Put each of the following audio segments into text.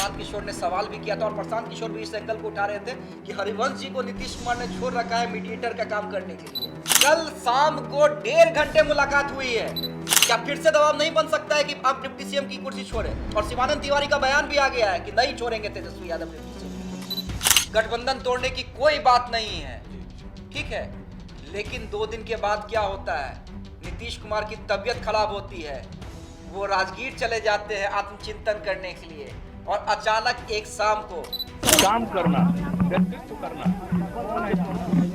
प्रशांत किशोर ने सवाल भी किया था और प्रशांत किशोर भी इस एंगल को उठा रहे थे कि हरिवंश जी को नीतीश कुमार ने छोड़ रखा है मीडिएटर का काम करने के लिए। कल शाम को 1.5 घंटे मुलाकात हुई है। क्या फिर से दबाव नहीं बन सकता है कि आप डिप्टी सीएम की कुर्सी छोड़े? और शिवानंद तिवारी का बयान भी आ गया है कि नहीं छोड़ेंगे तेजस्वी यादव डिप्टी सीएम। गठबंधन तोड़ने की कोई बात नहीं है, ठीक है, लेकिन 2 दिन के बाद क्या होता है, नीतीश कुमार की तबीयत खराब होती है, वो राजगीर चले जाते हैं आत्मचिंतन करने के लिए और अचानक एक शाम को काम करना, व्यक्तित्व करना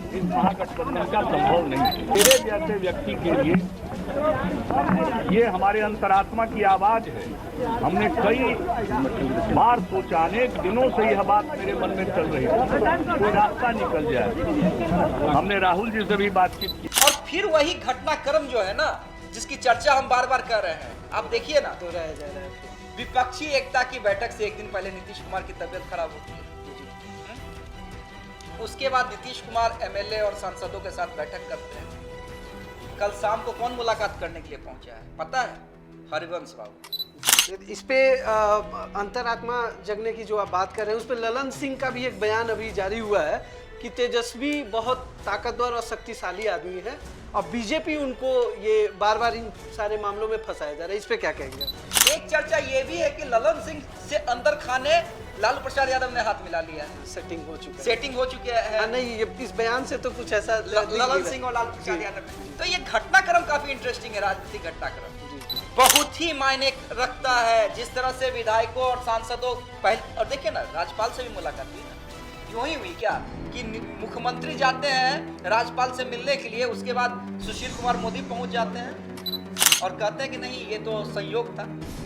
इस महागठबंधन का संभव नहीं है। मेरे जैसे व्यक्ति के लिए ये हमारे अंतरात्मा की आवाज है। हमने कई बार सोचा, अनेक दिनों से यह बात मेरे मन में चल रही है, कोई रास्ता निकल जाए। हमने राहुल जी से भी बातचीत की और फिर वही घटनाक्रम जो है ना, जिसकी चर्चा हम बार बार कर रहे हैं, आप देखिए ना, दोहराया जा रहा है। विपक्षी एकता की बैठक से एक दिन पहले नीतीश कुमार की तबीयत खराब होती है। उसके बाद नीतीश कुमार एमएलए और सांसदों के साथ बैठक करते हैं। कल शाम को कौन मुलाकात करने के लिए पहुंचा है पता है? हरिवंश बाबू। इस पे अंतरात्मा जगने की जो आप बात कर रहे हैं, उस पे ललन सिंह का भी एक बयान अभी जारी हुआ है कि तेजस्वी बहुत ताकतवर और शक्तिशाली आदमी है और बीजेपी उनको ये बार बार इन सारे मामलों में फंसाया जा रहा है। इस पे क्या कहेंगे? एक चर्चा ये भी है कि ललन सिंह से अंदर खाने लालू प्रसाद यादव ने हाथ मिला लिया है। सेटिंग हो चुका है। सेटिंग हो चुकी है। नहीं, ये इस बयान से तो कुछ ऐसा ललन सिंह और लालू प्रसाद यादव। तो ये घटनाक्रम काफी इंटरेस्टिंग है, राजनीतिक घटनाक्रम बहुत ही मायने रखता है। जिस तरह से विधायकों और सांसदों पहले, और देखिए ना, राज्यपाल से भी मुलाकात हुई ना, यूं ही हुई क्या कि मुख्यमंत्री जाते हैं राज्यपाल से मिलने के लिए, उसके बाद सुशील कुमार मोदी पहुंच जाते हैं और कहते हैं कि नहीं ये तो संयोग था।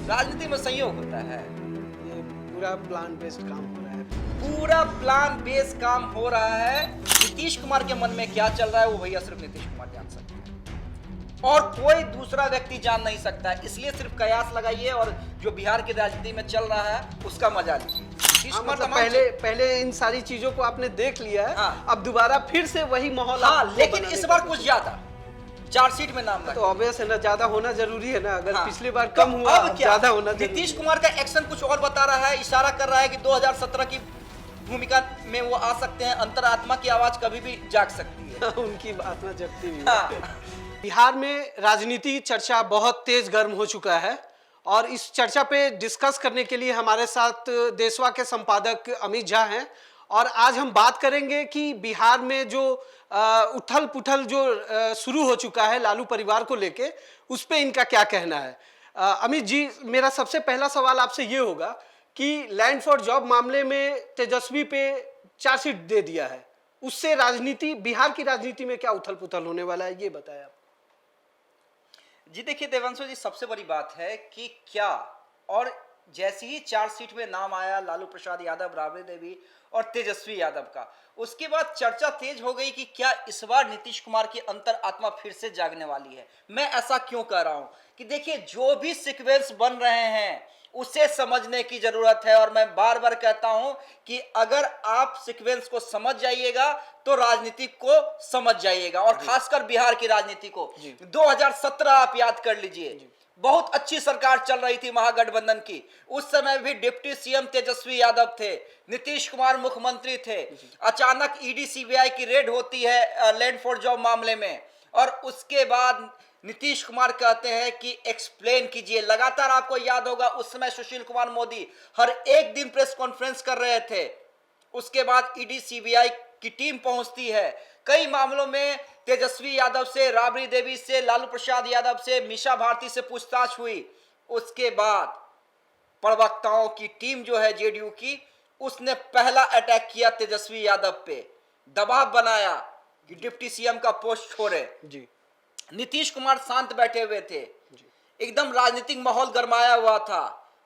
राजनीति में संयोग होता है। ये पूरा प्लान बेस्ड काम हो रहा है। पूरा प्लान बेस्ड काम हो रहा है। नीतीश कुमार के मन में क्या चल रहा है वो भैया सिर्फ नीतीश कुमार जान सकते हैं और कोई दूसरा व्यक्ति जान नहीं सकता है। इसलिए सिर्फ कयास लगाइए और जो बिहार की राजनीति में चल रहा है उसका मजा लीजिए। मतलब पहले इन सारी चीजों को आपने देख लिया है। हाँ। अब दोबारा फिर से वही माहौल। हाँ, लेकिन इस बार कुछ ज्यादा चार्जशीट में नाम तो ऑब्वियस है ना, ज्यादा होना जरूरी है ना। अगर हाँ। पिछली बार तो कम हुआ, अब क्या ज्यादा होना जरूरी नीतीश कुमार का एक्शन कुछ और बता रहा है, इशारा कर रहा है कि 2017 की भूमिका में वो आ सकते हैं। अंतरात्मा की आवाज कभी भी जाग सकती है। उनकी आत्मा जगती भी है। हाँ। बिहार में राजनीति चर्चा बहुत तेज गर्म हो चुका है और इस चर्चा पे डिस्कस करने के लिए हमारे साथ देशवा के संपादक अमित झा हैं और आज हम बात करेंगे कि बिहार में जो उथल पुथल जो शुरू हो चुका है लालू परिवार को लेके, उस पे इनका क्या कहना है। अमित जी, मेरा सबसे पहला सवाल आपसे ये होगा कि लैंड फॉर जॉब मामले में तेजस्वी पे चार्जशीट दे दिया है, उससे राजनीति, बिहार की राजनीति में क्या उथल पुथल होने वाला है, ये बताया आप। जी देखिए देवांशु जी, सबसे बड़ी बात है कि क्या, और जैसे ही चार्जशीट में नाम आया लालू प्रसाद यादव, राबड़ी देवी और तेजस्वी यादव का, उसके बाद चर्चा तेज हो गई कि क्या इस बार नीतीश कुमार की अंतर आत्मा फिर से जागने वाली है। मैं ऐसा क्यों कह रहा हूं कि देखिए, जो भी सीक्वेंस बन रहे हैं उसे समझने की जरूरत है और मैं बार बार कहता हूं कि अगर आप सीक्वेंस को समझ जाइएगा तो राजनीति को समझ जाइएगा, और खासकर बिहार की राजनीति को। 2017 आप याद कर लीजिए, बहुत अच्छी सरकार चल रही थी महागठबंधन की। उस समय भी डिप्टी सीएम तेजस्वी यादव थे, नीतीश कुमार मुख्यमंत्री थे। अचानक ईडी सीबीआई की रेड होती है लैंड फॉर जॉब मामले में, और उसके बाद नीतीश कुमार कहते हैं कि एक्सप्लेन कीजिए। लगातार आपको याद होगा उस समय सुशील कुमार मोदी हर एक दिन प्रेस कॉन्फ्रेंस कर रहे थे। उसके बाद ईडी सीबीआई की टीम पहुंचती है। कई मामलों में तेजस्वी यादव से, राबड़ी देवी से, लालू प्रसाद यादव से, मीसा भारती से पूछताछ हुई। उसके बाद प्रवक्ताओं की टीम जो है जेडीयू की, उसने पहला अटैक किया तेजस्वी यादव पे, दबाव बनाया कि डिप्टी सीएम का पोस्ट छोड़े। जी। नीतीश कुमार शांत बैठे हुए थे, एकदम राजनीतिक माहौल गरमाया हुआ था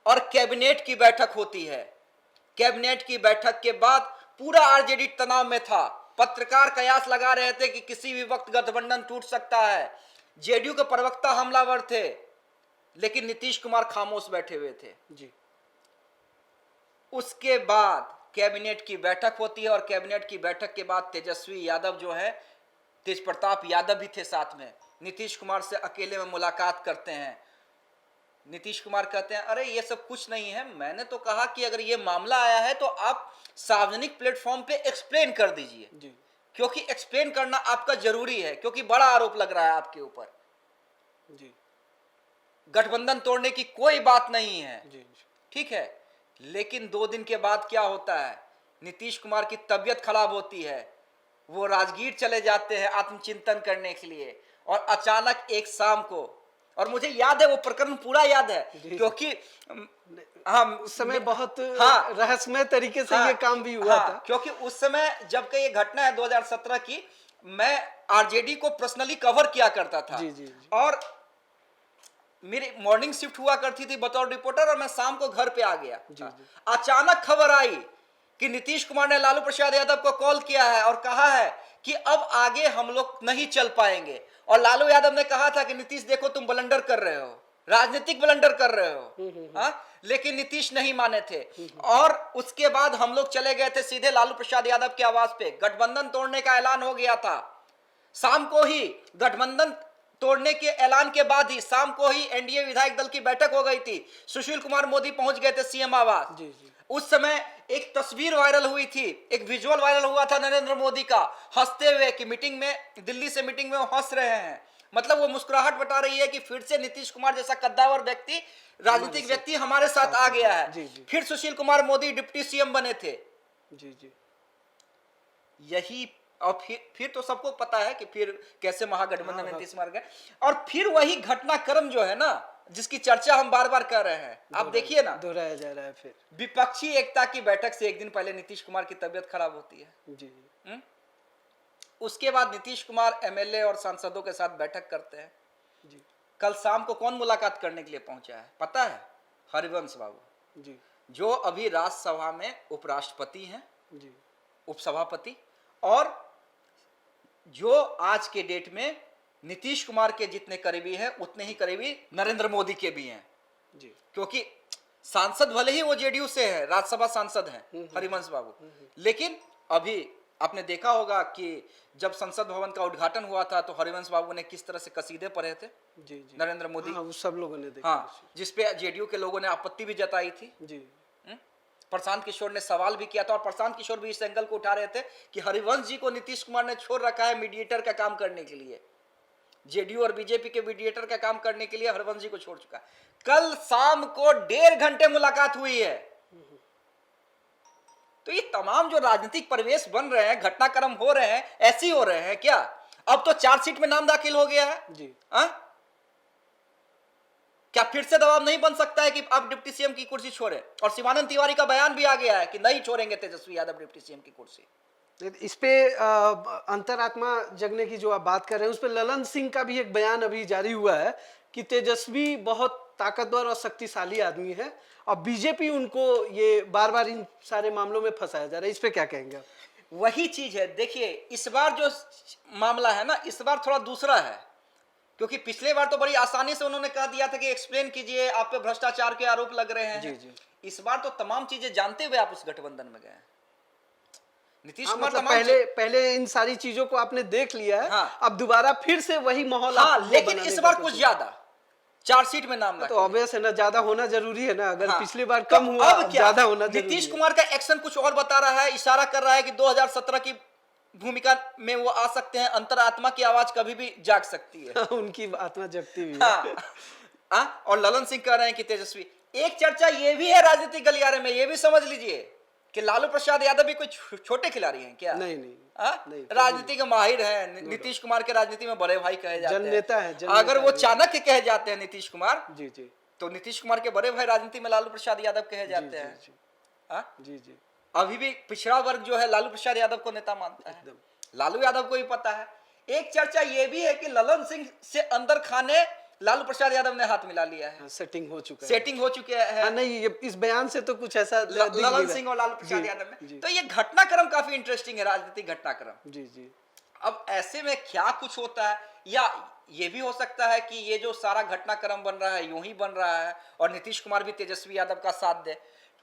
और कैबिनेट की बैठक होती है। कैबिनेट की बैठक के बाद पूरा आरजेडी तनाव में था। पत्रकार कयास लगा रहे थे कि किसी भी वक्त गठबंधन टूट सकता है। जेडीयू के प्रवक्ता हमलावर थे, लेकिन नीतीश कुमार खामोश बैठे हुए थे। जी। उसके बाद कैबिनेट की बैठक होती है और कैबिनेट की बैठक के बाद तेजस्वी यादव जो है, तेज प्रताप यादव भी थे साथ में, नीतीश कुमार से अकेले में मुलाकात करते हैं। नीतीश कुमार कहते हैं अरे ये सब कुछ नहीं है, मैंने तो कहा कि अगर ये मामला आया है तो आप सार्वजनिक प्लेटफॉर्म पे एक्सप्लेन कर दीजिए, जी क्योंकि एक्सप्लेन करना आपका जरूरी है, क्योंकि बड़ा आरोप लग रहा है आपके ऊपर। जी गठबंधन तोड़ने की कोई बात नहीं है, जी ठीक है। लेकिन 2 दिन के बाद क्या होता है, नीतीश कुमार की तबीयत खराब होती है, वो राजगीर चले जाते हैं आत्मचिंतन करने के लिए, और अचानक एक शाम को, और मुझे याद है वो प्रकरण पूरा याद है, जी। क्योंकि हम उस समय बहुत हाँ, रहस्यमय तरीके से हाँ, ये काम भी हुआ हाँ, था। क्योंकि उस समय जब का ये घटना है 2017 की, मैं आरजेडी को पर्सनली कवर किया करता था, जी, जी, जी। और मेरी मॉर्निंग शिफ्ट हुआ करती थी बतौर रिपोर्टर, और मैं शाम को घर पे आ गया। जी, जी। अचानक खबर आई कि नीतीश कुमार ने लालू प्रसाद यादव को कॉल किया है और कहा है कि अब आगे हम लोग नहीं चल पाएंगे, और लालू यादव ने कहा था कि नीतीश देखो तुम ब्लंडर कर रहे हो, राजनीतिक ब्लंडर कर रहे हो, हाँ, लेकिन नीतीश नहीं माने थे। और उसके बाद हम लोग चले गए थे सीधे लालू प्रसाद यादव के आवास पे, गठबंधन तोड़ने का ऐलान हो गया था। शाम को ही गठबंधन तोड़ने के ऐलान के बाद ही शाम को ही एनडीए विधायक दल की बैठक हो गई थी, सुशील कुमार मोदी पहुंच गए थे सीएम आवास। जी, जी। उस समय एक तस्वीर वायरल हुई थी, एक विजुअल वायरल हुआ था नरेंद्र मोदी का हंसते हुए, कि मीटिंग में, दिल्ली से मीटिंग में वो हंस रहे हैं, मतलब वो मुस्कुराहट बता रही है कि फिर से नीतीश कुमार जैसा कद्दावर व्यक्ति, राजनीतिक व्यक्ति हमारे साथ आ गया है। जी, जी। फिर सुशील कुमार मोदी डिप्टी सीएम बने थे। जी जी यही, और फिर तो सबको पता है कि फिर कैसे महागठबंधन में नीतीश कुमार गए, और फिर वही घटनाक्रम जो है ना, जिसकी चर्चा हम बार बार कर रहे हैं, आप देखिए ना, दोहराया जा रहा है फिर। विपक्षी एकता की बैठक से एक दिन पहले नीतीश कुमार की तबीयत खराब होती है। जी उसके बाद नीतीश कुमार एमएलए और सांसदों के साथ बैठक करते हैं। जी कल शाम को कौन मुलाकात करने के लिए पहुंचा है पता है? हरिवंश बाबू, जी जो अभी राज्यसभा में उपराष्ट्रपति हैं, जी उपसभापति, और जो आज के डेट में नीतीश कुमार के जितने करीबी हैं उतने ही करीबी नरेंद्र मोदी के भी हैं, जी क्योंकि सांसद भले ही वो जेडीयू से है, राज्यसभा सांसद हैं हरिवंश बाबू, लेकिन अभी आपने देखा होगा कि जब संसद भवन का उद्घाटन हुआ था तो हरिवंश बाबू ने किस तरह से कसीदे पढ़े थे जी जी नरेंद्र मोदी, हाँ, वो सब लोगों ने देखा। हाँ, जिसपे जेडीयू के लोगों ने आपत्ति भी जताई थी। जी प्रशांत किशोर ने सवाल भी किया था, और प्रशांत किशोर भी इस एंगल को उठा रहे थे कि हरिवंश जी को नीतीश कुमार ने छोड़ रखा है मीडिएटर का काम करने के लिए, जेडीयू और बीजेपी के मीडिएटर का काम करने के लिए हरिवंश जी को छोड़ चुका है। कल शाम को 1.5 घंटे मुलाकात हुई है। तो ये तमाम जो राजनीतिक परिवेश बन रहे हैं, घटनाक्रम हो रहे हैं, ऐसे ही हो रहे हैं क्या? अब तो चार्जशीट में नाम दाखिल हो गया है जी क्या फिर से दबाव नहीं बन सकता है कि आप डिप्टी सीएम की कुर्सी छोड़े? और शिवानंद तिवारी का बयान भी आ गया है कि नहीं छोड़ेंगे तेजस्वी यादव डिप्टी सीएम की कुर्सी। इस पे अंतरात्मा जगने की जो आप बात कर रहे हैं, उस पे ललन सिंह का भी एक बयान अभी जारी हुआ है कि तेजस्वी बहुत ताकतवर और शक्तिशाली आदमी है, और बीजेपी उनको ये बार बार इन सारे मामलों में फंसाया जा रहा है। इस पे क्या कहेंगे आप? वही चीज है, देखिए इस बार जो मामला है ना, इस बार थोड़ा दूसरा है, क्योंकि पिछले बार तो बड़ी आसानी से उन्होंने कह दिया था कि एक्सप्लेन कीजिए, आप पे भ्रष्टाचार के आरोप लग रहे हैं। जी जी इस बार तो तमाम चीजें जानते हुए आप उस गठबंधन में गए। नीतीश हाँ, कुमार मतलब तमाम पहले इन सारी चीजों को आपने देख लिया है। हाँ। अब दोबारा फिर से वही माहौल हाँ, आपको लेकिन बनाने इस की बार कोशिश- कुछ ज्यादा चार्जशीट में नाम तो दाखिल। ऑब्वियस है ना, ज्यादा होना जरूरी है ना। अगर हाँ, पिछली बार तो कम हुआ, अब क्या? ज्यादा होना जरूरी नीतीश है। कुमार का एक्शन कुछ और बता रहा है, इशारा कर रहा है कि 2017 की भूमिका में वो आ सकते हैं, अंतरात्मा की आवाज कभी भी जाग सकती है। उनकी आत्मा जगती हुई है। हाँ, हाँ, और ललन सिंह कह रहे हैं कि तेजस्वी। एक चर्चा ये भी है राजनीतिक गलियारे में, ये भी समझ लीजिए कि लालू प्रसाद यादव भी कोई छोटे खिलाड़ी हैं क्या? नहीं नहीं हाँ? नहीं, राजनीति के माहिर हैं, नीतीश कुमार के राजनीति में बड़े भाई कहे जाते हैं, जननेता है, जननेता अगर वो है। चाणक्य कहे जाते हैं नीतीश कुमार, जी जी तो नीतीश कुमार के बड़े भाई राजनीति में लालू प्रसाद यादव कहे जाते हैं। जी हाँ? जी जी अभी भी पिछड़ा वर्ग जो है लालू प्रसाद यादव को नेता मानता है, एकदम। लालू यादव को भी पता है। एक चर्चा ये भी है कि ललन सिंह से अंदर खाने लालू प्रसाद यादव ने हाथ मिला लिया है, सेटिंग हो चुका है। सेटिंग हो चुके हैं। हाँ, नहीं, ये इस बयान से तो कुछ ऐसा दिख नहीं ललन रहा। सिंह और लालू प्रसाद जी, यादव में जी। तो ये घटनाक्रम काफी इंटरेस्टिंग है, राजनीतिक घटनाक्रम। जी जी अब ऐसे में क्या कुछ होता है, या ये भी हो सकता है कि ये जो सारा घटनाक्रम बन रहा है यूं ही बन रहा है और नीतीश कुमार भी तेजस्वी यादव का साथ दे,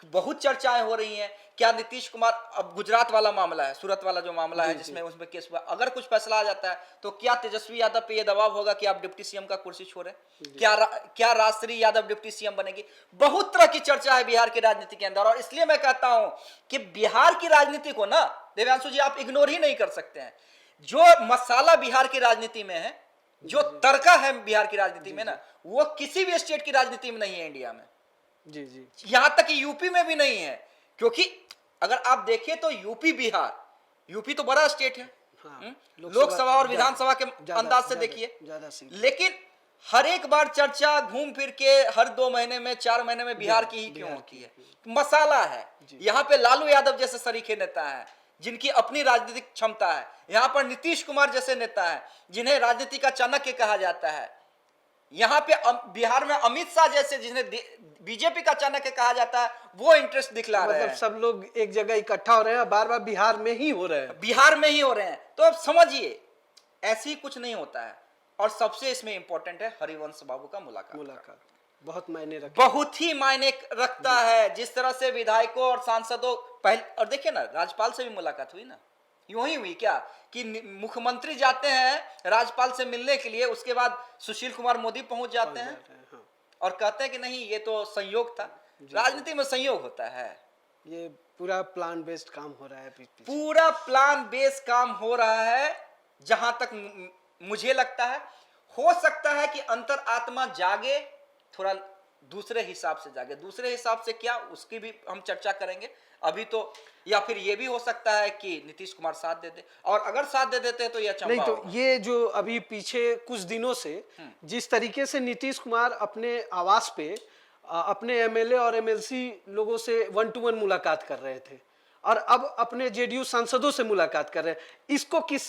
बहुत चर्चाएं हो रही हैं। क्या नीतीश कुमार, अब गुजरात वाला मामला है, सूरत वाला जो मामला है जिसमें उसमें केस हुआ, अगर कुछ फैसला आ जाता है तो क्या तेजस्वी यादव पे ये दबाव होगा कि आप डिप्टी सीएम का कुर्सी छोड़ें? क्या राजश्री यादव डिप्टी सीएम बनेगी? बहुत तरह की चर्चा है बिहार की राजनीति के अंदर, और इसलिए मैं कहता हूं कि बिहार की राजनीति को ना देवांशु जी आप इग्नोर ही नहीं कर सकते हैं। जो मसाला बिहार की राजनीति में है, जो तड़का है बिहार की राजनीति में ना, वो किसी भी स्टेट की राजनीति में नहीं है इंडिया में। जी जी, यहां तक कि यूपी में भी नहीं है, क्योंकि अगर आप देखें तो यूपी बिहार, यूपी तो बड़ा स्टेट है, हाँ, लोकसभा और विधानसभा के अंदाज से देखिए, लेकिन हर एक बार चर्चा घूम फिर के हर 2 महीने में 4 महीने में बिहार की ही क्यों होती है? मसाला है। यहाँ पे लालू यादव जैसे सरीखे नेता हैं जिनकी अपनी राजनीतिक क्षमता है, यहाँ पर नीतीश कुमार जैसे नेता है जिन्हें राजनीति का चाणक्य कहा जाता है, यहाँ पे बिहार में अमित शाह जैसे जिन्हें बीजेपी का चाणक्य कहा जाता है, वो इंटरेस्ट दिखला रहे हैं। सब लोग एक जगह इकट्ठा हो रहे हैं, बार बार बिहार में ही हो रहे हैं, बिहार में ही हो रहे हैं। तो अब समझिए ऐसे ही कुछ नहीं होता है। और सबसे इसमें इंपॉर्टेंट है हरिवंश बाबू का मुलाकात बहुत मायने रखता, बहुत ही मायने रखता है। जिस तरह से विधायकों और सांसदों पहले, और देखिए ना राज्यपाल से भी मुलाकात हुई ना, यूं ही हुई क्या कि मुख्यमंत्री जाते हैं राज्यपाल से मिलने के लिए, उसके बाद सुशील कुमार मोदी पहुंच जाते हैं और कहते हैं कि नहीं ये तो संयोग था। राजनीति में संयोग होता है, ये पूरा प्लान बेस्ड काम हो रहा है, पूरा प्लान बेस्ड काम हो रहा है। जहां तक मुझे लगता है, हो सकता है कि अंतर आत्मा जागे, थोड़ा दूसरे हिसाब से जागे। दूसरे हिसाब से क्या, उसकी भी हम चर्चा करेंगे अभी तो। या फिर ये भी हो सकता है कि नीतीश कुमार साथ दे दे, और अगर साथ दे देते हैं तो यह नहीं, तो ये जो अभी पीछे कुछ दिनों से जिस तरीके से नीतीश कुमार अपने आवास पे अपने एमएलए और एमएलसी लोगों से 1-to-1 मुलाकात कर रहे थे, और अब अपने जेडीयू सांसदों से मुलाकात कर रहे हैं, इसको किस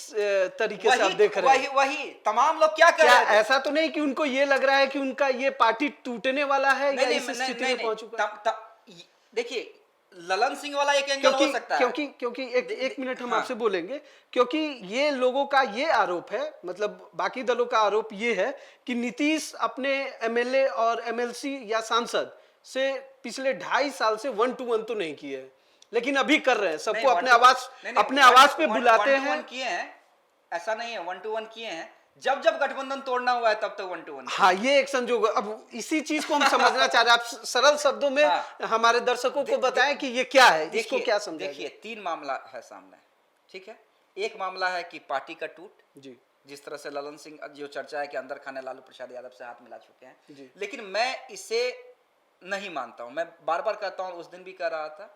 तरीके से आप देख रहे हैं? वही तमाम लोग क्या कर रहे हैं? ऐसा तो नहीं कि उनको ये लग रहा है कि उनका ये पार्टी टूटने वाला है या इस स्थिति में पहुंच चुका है? देखिए ललन सिंह वाला एक एंगल हो सकता है, क्योंकि एक मिनट हम आपसे बोलेंगे, क्योंकि ये लोगों का ये आरोप है, मतलब बाकी दलों का आरोप ये है कि नीतीश अपने एमएलए और एमएलसी या सांसद से पिछले 2.5 साल से 1-to-1 तो नहीं किए हैं, लेकिन अभी कर रहे हैं। सबको अपने आवास पे बुलाते हैं। किए हैं, ऐसा नहीं है 1-to-1 किए हैं। जब गठबंधन तोड़ना हुआ है तब 1-to-1। हाँ, ये एक संजोग। अब इसी चीज को हम समझना चाह रहे हैं, आप सरल शब्दों में हमारे दर्शकों को बताएं कि ये क्या है, इसको क्या समझें। देखिए 3 मामला है सामने, ठीक है। एक मामला है कि पार्टी का टूट, जी, जिस तरह से ललन सिंह, जो चर्चा है कि अंदर खाने लालू प्रसाद यादव से हाथ मिला चुके हैं, लेकिन मैं इसे नहीं मानता हूं। मैं बार बार कहता हूं, उस दिन भी कह रहा था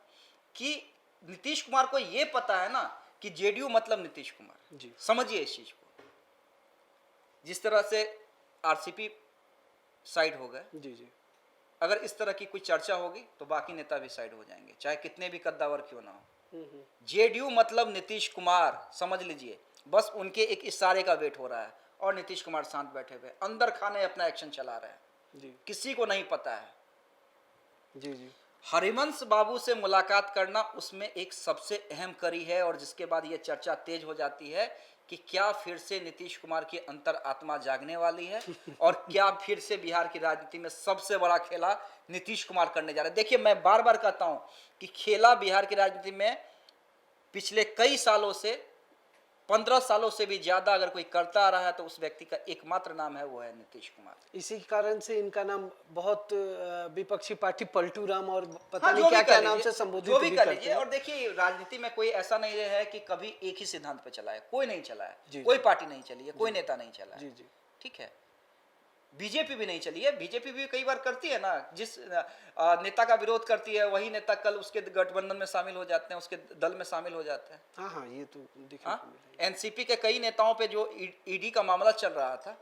कि नीतीश कुमार को यह पता है ना कि जेडीयू मतलब नीतीश कुमार, समझिए इस चीज को। जिस तरह से आरसीपी साइड हो गए, अगर इस तरह की कोई चर्चा होगी तो बाकी नेता भी साइड हो जाएंगे, चाहे कितने भी कद्दावर क्यों ना हो। जेडीयू मतलब नीतीश कुमार, समझ लीजिए। बस उनके एक इशारे का वेट हो रहा है और नीतीश कुमार शांत बैठे हुए अंदर खाने अपना एक्शन चला रहे हैं, किसी को नहीं पता है। हरिवंश बाबू से मुलाकात करना उसमें एक सबसे अहम कड़ी है, और जिसके बाद ये चर्चा तेज हो जाती है कि क्या फिर से नीतीश कुमार की अंतर आत्मा जागने वाली है और क्या फिर से बिहार की राजनीति में सबसे बड़ा खेला नीतीश कुमार करने जा रहे हैं। देखिए मैं बार बार कहता हूं कि खेला बिहार की राजनीति में पिछले कई सालों से, 15 सालों से भी ज्यादा अगर कोई करता आ रहा है तो उस व्यक्ति का एकमात्र नाम है, वो है नीतीश कुमार। इसी कारण से इनका नाम बहुत विपक्षी पार्टी पलटू राम और पता नहीं क्या क्या नाम से संबोधित भी करते हैं। और देखिए राजनीति में कोई ऐसा नहीं है कि कभी एक ही सिद्धांत पे चला है, कोई नहीं चला है, कोई पार्टी नहीं चली है, कोई नेता नहीं चला है, ठीक है। बीजेपी भी नहीं चली है, बीजेपी भी कई बार करती है ना, जिस नेता का विरोध करती है वही नेता कल उसके गठबंधन में शामिल हो जाते हैं, उसके दल में शामिल हो जाते हैं। हाँ, ये तो देखा। एनसीपी के कई नेताओं पे जो ईडी का मामला चल रहा था,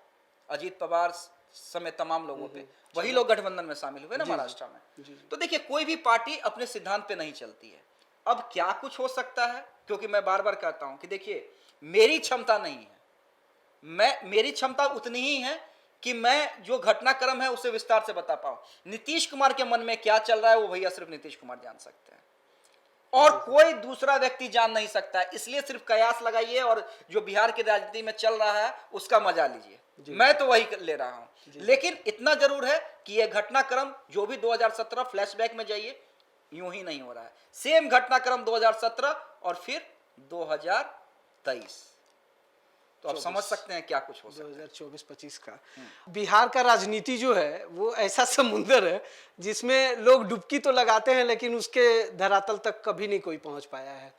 अजीत पवार समेत तमाम लोगों पे, वही लोग गठबंधन में शामिल हुए ना महाराष्ट्र में। तो देखिए कोई भी पार्टी अपने सिद्धांत पे नहीं चलती है। अब क्या कुछ हो सकता है, क्योंकि मैं बार बार कहता हूं कि देखिए मेरी क्षमता नहीं है, मेरी क्षमता उतनी ही है कि मैं जो घटनाक्रम है उसे विस्तार से बता पाऊं। नीतीश कुमार के मन में क्या चल रहा है वो भैया सिर्फ नीतीश कुमार जान सकते हैं, और कोई दूसरा व्यक्ति जान नहीं सकता है। इसलिए सिर्फ कयास लगाइए और जो बिहार की राजनीति में चल रहा है उसका मजा लीजिए। मैं तो वही ले रहा हूं, लेकिन इतना जरूर है कि यह घटनाक्रम जो भी 2017 फ्लैशबैक में जाइए, यूं ही नहीं हो रहा है। सेम घटनाक्रम 2017 और फिर 2023। तो आप समझ सकते हैं क्या कुछ हो सकता है। 2024-25 का बिहार का राजनीति जो है वो ऐसा समुंदर है जिसमें लोग डुबकी तो लगाते हैं लेकिन उसके धरातल तक कभी नहीं कोई पहुंच पाया है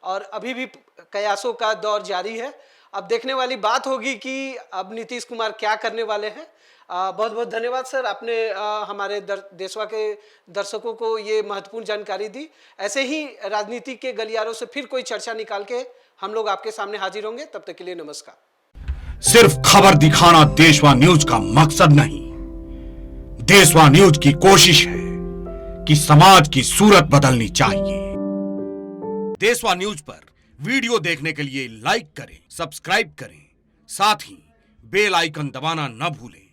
और अभी भी कयासों का दौर जारी है। अब देखने वाली बात होगी कि अब नीतीश कुमार क्या करने वाले हैं। बहुत बहुत धन्यवाद सर, आपने हमारे देशवा के दर्शकों को ये महत्वपूर्ण जानकारी दी। ऐसे ही राजनीति के गलियारों से फिर कोई चर्चा निकाल के हम लोग आपके सामने हाजिर होंगे। तब तक के लिए नमस्कार। सिर्फ खबर दिखाना देशवा न्यूज का मकसद नहीं, देशवा न्यूज की कोशिश है कि समाज की सूरत बदलनी चाहिए। देशवा न्यूज पर वीडियो देखने के लिए लाइक करें, सब्सक्राइब करें, साथ ही बेल आइकन दबाना न भूलें।